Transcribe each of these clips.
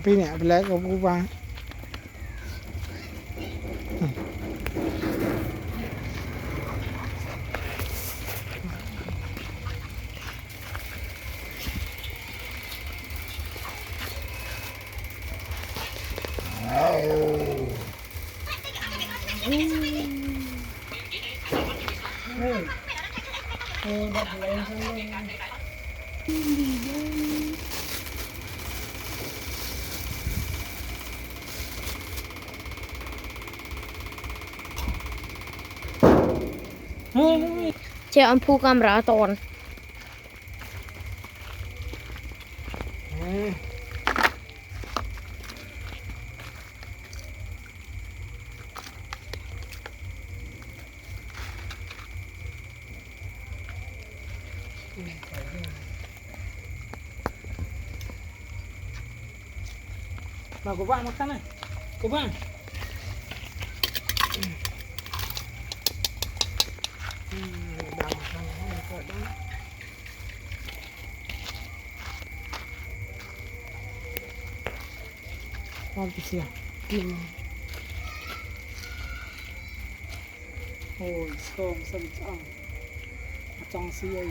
Pi nè lấy của bố ba. Chị ăn phu camera tòn. Mà của bạn makan này. Của bạn. Con gì à? Ôi, sôm trong xì ấy.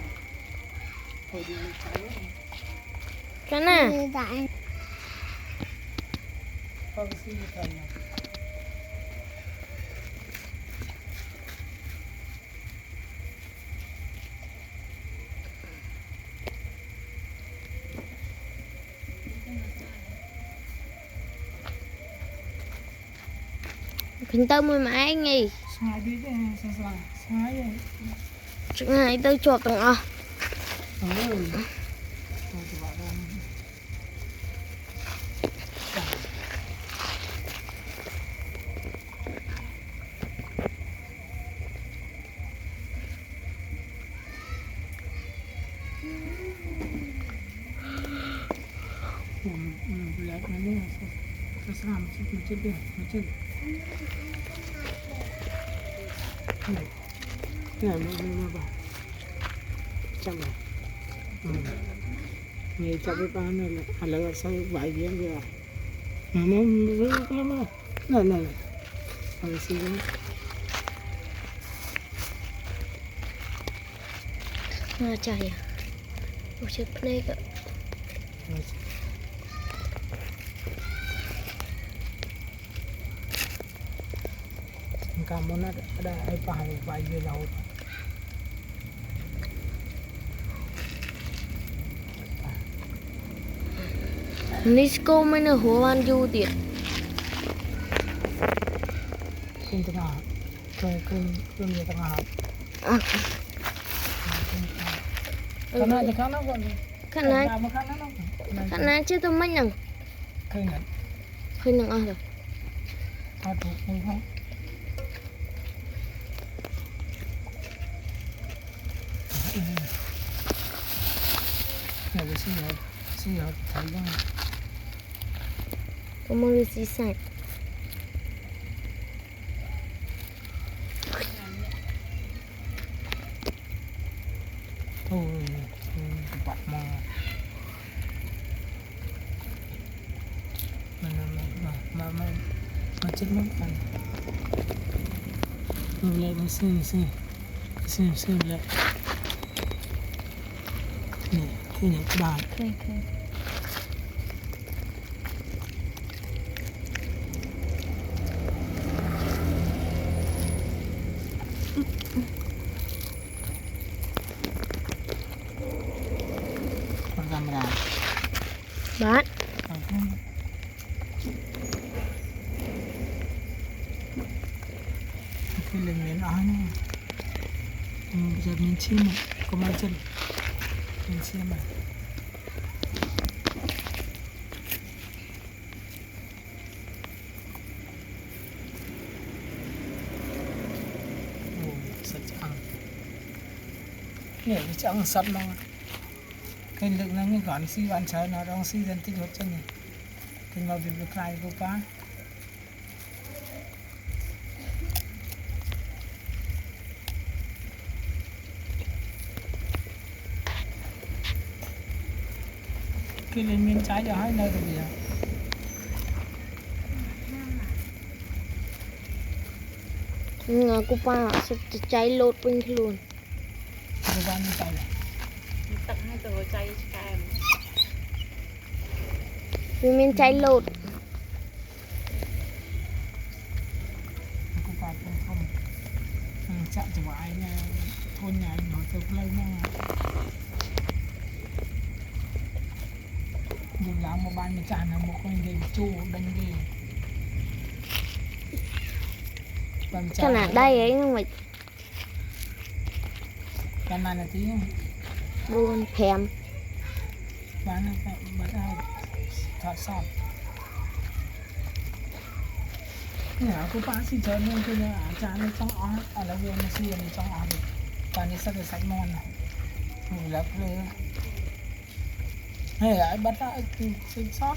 Thôi đi cháy. Cái nào? Con xì thần này. Bình tông mới mà anh nghỉ. Sai đi đấy, sai đấy. Chừng này tôi cho tầng à. Lại cái này sẽ làm một chút đi, một chút. Này nó bảo chậm này. Nghe chậm cái pan này là sao vài viên rồi. Nó này. Rồi xin lỗi. Nó chạy à. Ủa chết này cơ. Kamu ada apa yang bayi laut? Nisco mới là hồ an du tiệt. Kun tengah, kun di tengah. Karena di kanan kon. Kana chứ tôi mấy lần. Khơi nè. Khơi nè rồi. Aduh, không. Này là xin nhờ thấy không? Có một cái gì sạch. Ôi, bạn mà chết mất anh. Mình lại xem lại. Nè, cái này các bạn. Okay. Con camera. Bạn. Cái lên miếng áo này. Bây giờ mình chim mà, có mang chân. Mình chim mà. Nè, chẳng sắt đâu. Cái lực nó như gọn xí bạn trái nó đang xí dân tích hợp chân này. Cái mà việc được lại của ba. Cái lên miếng trái cho hai nơi được gì à? cô ba sụp cháy lột bên luôn cô ba như vậy tận hai tờ chay cam vì mình cháy lột cô ba không chạm cho ai nha thôn nhà anh nó từ lâu nha dùng làm một ban một tràn là một con game chu đánh đi cái nào đây ấy nhưng mà cái này là tí không buồn thèm bán ao thọt sọt nhà cô bán xin chơi nên cái nhà trà nó trong ó ở là vừa nó xuyên trong ó được toàn như sao được sạch ngon này ngủ lấp lên hay là bắt ra xin sót